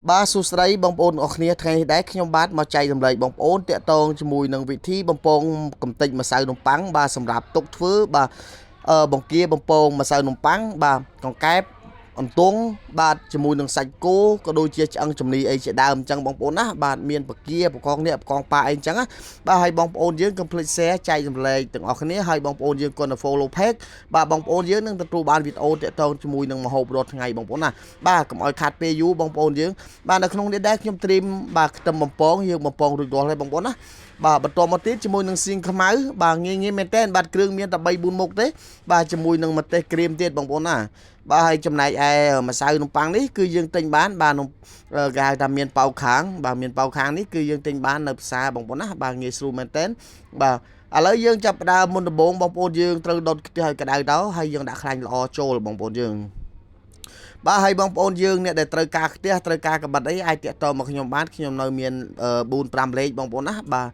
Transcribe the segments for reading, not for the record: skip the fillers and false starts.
បាទសួស្តីបងប្អូនអរគ្នាថ្ងៃនេះដែរខ្ញុំបាទមកចែករំលែកបងប្អូនតាក់ទងជាមួយនឹងវិធីបំពងកំទេចម្សៅនំប៉័ងបាទសម្រាប់ទុកធ្វើបាទបង្គាបំពងម្សៅនំប៉័ងបាទកង្កែបអន្ទង់បាទជាមួយនឹងសាច់គោក៏ដូចជាឆ្អឹងជំនីអីជាដើមអញ្ចឹងបងប្អូនណាបាទមានបកាបកងនេះបកងប៉ាអីអញ្ចឹងណាបាទហើយបងប្អូនយើងកុំភ្លេច share ចែករំលែកទាំងអស់គ្នាហើយបងប្អូនយើងគាត់ទៅ follow page បាទបងប្អូនយើងនឹងទទួលបានវីដេអូតាក់ទងជាមួយនឹងម្ហូបរាល់ថ្ងៃបងប្អូនណាបាទកុំឲ្យខាតពេលយូរបងប្អូនយើងបាទនៅក្នុងនេះដែរខ្ញុំត្រៀមបាទខ្ទឹមបំពងយើងបំពងរួចរាល់ហើយបងប្អូនណាបាទបន្តមកទៀតជាមួយនឹងសៀងខ្មៅបាទងាយមែនតើបាទគ្រឿងមានតែ3 4មុខទេបាទជាមួយនឹងម្ទេសក្រៀមទៀតបងប្អូនណាបាទហើយចំណែកឯម្សៅនំប៉័ងនេះគឺយើងទិញបានបាទគេហៅថាមានប៉ោខាងបាទមានប៉ោខាងនេះគឺយើងទិញបាននៅផ្សារបងប្អូនណាបាទងាយស្រួលមែនតើបាទឥឡូវយើងចាប់ផ្ដើមមុនដំបូងបងប្អូនយើងត្រូវដុតខ្ទះឲ្យក្តៅទៅហើយយើងដាក់ខ្លាញ់ល្អចូលបងប្អូនយើងបាទហើយបងប្អូនយើងអ្នកដែលត្រូវការខ្ទះត្រូវការកាបិតអីអាចតាក់ទងមកខ្ញុំបានខ្ញុំនៅមាន4 5លេខបងប្អូនណាបាទ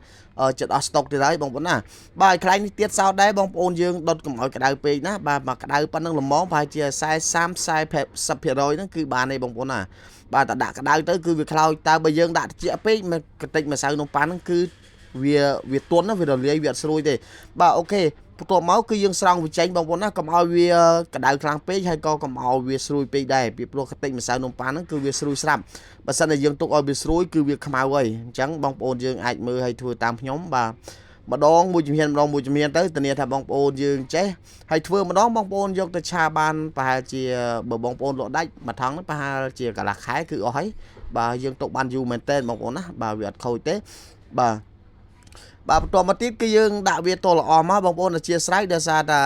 ចិត្តអស់ស្តុកទៀតហើយបងប្អូនណាបាទខ្លាញ់នេះទៀតសោតដែរបងប្អូនយើងដុតកុំឲ្យក្តៅពេកណាបាទមកក្តៅប៉ុណ្ណឹងល្មមប្រហែលជា40-30% ហ្នឹងគឺបានទេបងប្អូនណាបាទតែដាក់ក្តៅទៅគឺវាខ្លោចតើបើយើងដាក់ត្រជាក់ពេកមកកតិចម្សៅនំប៉័ងហ្នឹងគឺវាទន់ណាវារលាយវាអត់ស្រួយទេបាទអូខេបន្ទាប់មកគឺយើងស្រង់វាចេញបងប្អូនណាកុំឲ្យវាក្តៅខ្លាំងពេកហើយក៏កុំឲ្យវាស្រួយពេកដែរពីព្រោះកតិចម្សៅនំប៉័ងហ្នឹងគឺវាស្រួយស្រាប់បើសិនតែយើងទុកឲ្យវាស្រួយគឺវាខ្មៅហើយអញ្ចឹងបងប្អូនយើងអាចមើលឲ្យធ្វើតាមខ្ញុំបាទម្ដងមួយជំហានទៅធានាថាបងប្អូនយើងចេះហើយធ្វើម្ដងបងប្អូនយកទៅឆាបានប្រហែលជាបើបងប្អូនលក់ដាច់មួយថងប្រហែលជាកន្លះខែគឺអស់ហើយបាទយើងទុកបានយូរមែនតើបងប្អូនណាបាទវាអត់ខូចទេបាទបាទបន្តមកទៀតគឺយើងដាក់វាទល់ល្អមកបងប្អូនអធិស្ឋានដោយសារតែ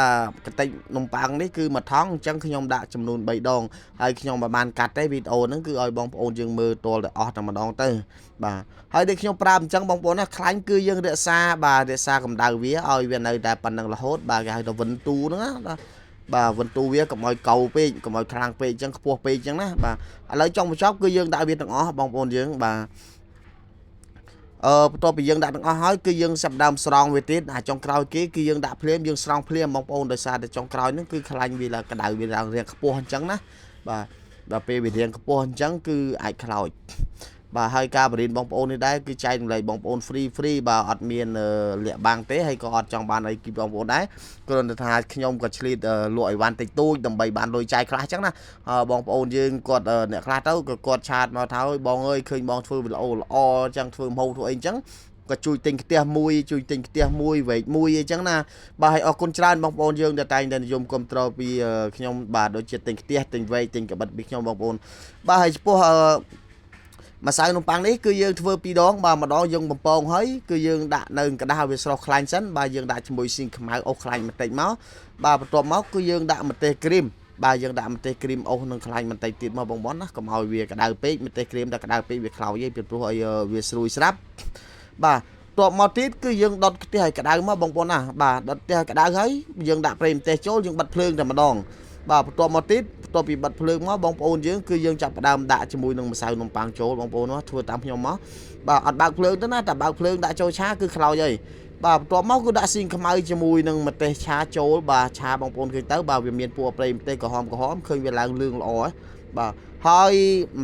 កតិចនំប៉័ងនេះគឺមួយថងអញ្ចឹងខ្ញុំដាក់ចំនួន3ដងហើយខ្ញុំមិនបានកាត់ទេវីដេអូហ្នឹងគឺឲ្យបងប្អូនយើងមើលទល់តែអស់តែម្ដងទៅបាទហើយដូចខ្ញុំប្រាប់អញ្ចឹងបងប្អូនណាខ្លាញ់គឺយើងរក្សាកម្ដៅវាឲ្យវានៅតែប៉ុណ្្នឹងរហូតបាទគេហៅថាវិនទូហ្នឹងណាបាទវិនទូវាកុំឲ្យកៅពេកកុំឲ្យខ្លាំងពេកអញ្ចឹងខ្ពស់ពេកអញ្ចឹងណាបាទឥឡូវចង់បញ្ចប់គឺយើងដាក់វាទាំងអស់បងប្អូនយើងបាទបន្ទាប់ពីយើងដាក់ទាំងអស់ហើយគឺយើងចាប់ដើមស្រង់វាទៀតចុងក្រោយគេគឺយើងដាក់ភ្លាមយើងស្រង់ភ្លាមបងប្អូនដោយសារតែចុងក្រោយហ្នឹងគឺខ្លាញ់វាឡើងក្តៅវាឡើងរាងខ្ពស់អញ្ចឹងណាបាទដល់ពេលវារាងខ្ពស់អញ្ចឹងគឺអាចខ្លោចបាទហើយការបរិញ្ញាបងប្អូននេះដែរគឺចែករំលែកបងប្អូន free បាទអត់មានលាក់បាំងទេហើយក៏អត់ចង់បានអីពីបងប្អូនដែរគ្រាន់តែថាខ្ញុំក៏ឆ្លៀតលក់អីវ៉ាន់តិចតួចដើម្បីបានលុយចាយខ្លះអញ្ចឹងណាបងប្អូនយើងគាត់អ្នកខ្លះទៅក៏គាត់ឆាតមកថាអើយបងអើយឃើញបងធ្វើវីដេអូល្អអញ្ចឹងធ្វើម្ហូបធ្វើអីអញ្ចឹងក៏ជួយទិញខ្ទះមួយវែកមួយអីចឹងណាបាទហើយអរគុណច្រើនបងប្អូនយើងដែលតែងតែនិយមគ្រប់គ្រងពីខ្ញុំបាទដូចជាទិញខ្ទះទិញវែកទិញកាបិតពីខ្ញុំបងប្អូនបាទហើយចំពោះម្សៅនំប៉័ងនេះគឺយើងធ្វើ2ដងបាទម្ដងយើងបំពងហើយគឺយើងដាក់នៅกระดาษវាស្រស់ខ្លាញ់សិនបាទយើងដាក់ជាមួយស៊ីងខ្មៅអូសខ្លាញ់បន្តិចមកបាទបន្ទាប់មកគឺយើងដាក់ម្ទេសក្រៀមបាទយើងដាក់ម្ទេសក្រៀមអូសនឹងខ្លាញ់បន្តិចទៀតមកបងប្អូនណាកុំឲ្យវាក្តៅពេកម្ទេសក្រៀមតែក្តៅពេកវាខ្លោចឯងពីព្រោះឲ្យវាស្រួយស្រាប់បាទបន្ទាប់មកទៀតគឺយើងដុតខ្ទះឲ្យក្តៅមកបងប្អូនណាបាទដុតខ្ទះក្តៅហើយយើងដាក់ប្រេងម្ទេសចូលយើងបិទភ្លើងតែម្ដងបាទបន្ទាប់មកទៀតបន្ទាប់ពីបិទភ្លើងមកបងប្អូនយើងគឺយើងចាប់ផ្ដើមដាក់ជាមួយនឹងម្សៅនំប៉័ងចូលបងប្អូនណាធ្វើតាមខ្ញុំមកបាទអត់បើកភ្លើងទៅណាតែបើកភ្លើងដាក់ចូលឆាគឺខ្លោចហើយបាទបន្ទាប់មកគឺដាក់ស៊ីងខ្មៅជាមួយនឹងម្ទេសឆាចូលបាទឆាបងប្អូនឃើញទៅបាទវាមានពណ៌ប្រេងម្ទេសក្រហមឃើញវាឡើងលឿងល្អហ៎បាទហើយ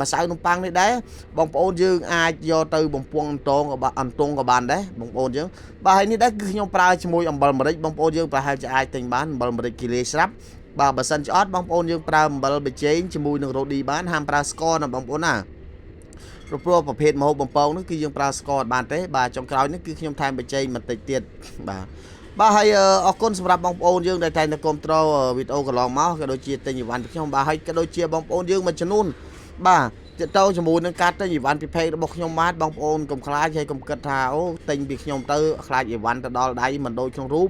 ម្សៅនំប៉័ងនេះដែរបងប្អូនយើងអាចយកទៅបំពងអន្ទង់ក៏បានដែរបងប្អូនយើងបាទហើយនេះដែរគឺខ្ញុំប្រើជាមួយអំបិលម្រេចបងប្អូនយើងប្រហែលជាអាចទិញបានអំបិលម្រេចគីឡេស្រាប់បាទបើសិនជាអត់បងប្អូនយើងប្រើអំបិលប៊ីចេងជាមួយនឹងរ៉ូឌីបានហាមប្រើស្ករណាបងប្អូនណាព្រោះប្រភេទម្ហូបបំពងនេះគឺយើងប្រើស្ករអត់បានទេបាទចុងក្រោយនេះគឺខ្ញុំថែមប៊ីចេងបន្តិចទៀតបាទហើយអរគុណសម្រាប់បងប្អូនយើងដែលតែងតែគាំទ្រវីដេអូកន្លងមកក៏ដូចជាទិញអីវ៉ាន់ពីខ្ញុំបាទហើយក៏ដូចជាបងប្អូនយើងមួយចំនួនបាទទាក់ទងជាមួយនឹងការទិញអីវ៉ាន់ពី page របស់ខ្ញុំបាទបងប្អូនកុំខ្លាចហើយកុំគិតថាអូទិញពីខ្ញុំទៅខ្លាចអីវ៉ាន់ទៅដល់ដៃមិនដូចក្នុងរូប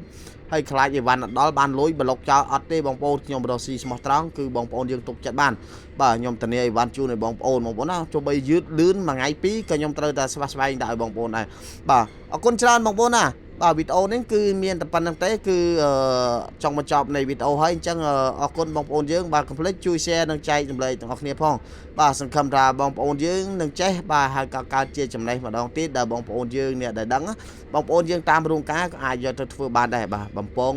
ហើយខ្លាចអីវ៉ាន់ដល់បានលុយប្លុកចោលអត់ទេបងប្អូនខ្ញុំរកស៊ីស្មោះត្រង់គឺបងប្អូនយើងទុកចិត្តបានបាទខ្ញុំធានាអីវ៉ាន់ជូនឲ្យបងប្អូនណាចុះបីយឺតលឿនមួយថ្ងៃពីរក៏ខ្ញុំត្រូវតែស្វែងដាក់ឲ្យបងប្អូនដែរបាទអរគុណច្រើនបងប្អូនណាបាទវីដេអូនេះគឺមានតែប៉ុណ្្នឹងទេគឺចង់បញ្ចប់នៃវីដេអូហើយអញ្ចឹងអរគុណបងប្អូនយើងបាទកុំភ្លេចជួយ share និងចែករំលែកទាំងអស់គ្នាផងបាទសង្ឃឹមថាបងប្អូនយើងនឹងចេះបាទហើយក៏កើតជាចំណេះម្ដងទៀតដែលបងប្អូនយើងអ្នកដែលដឹងបងប្អូនយើងតាមរោងការក៏អាចយកទៅធ្វើបានដែរបាទបំពង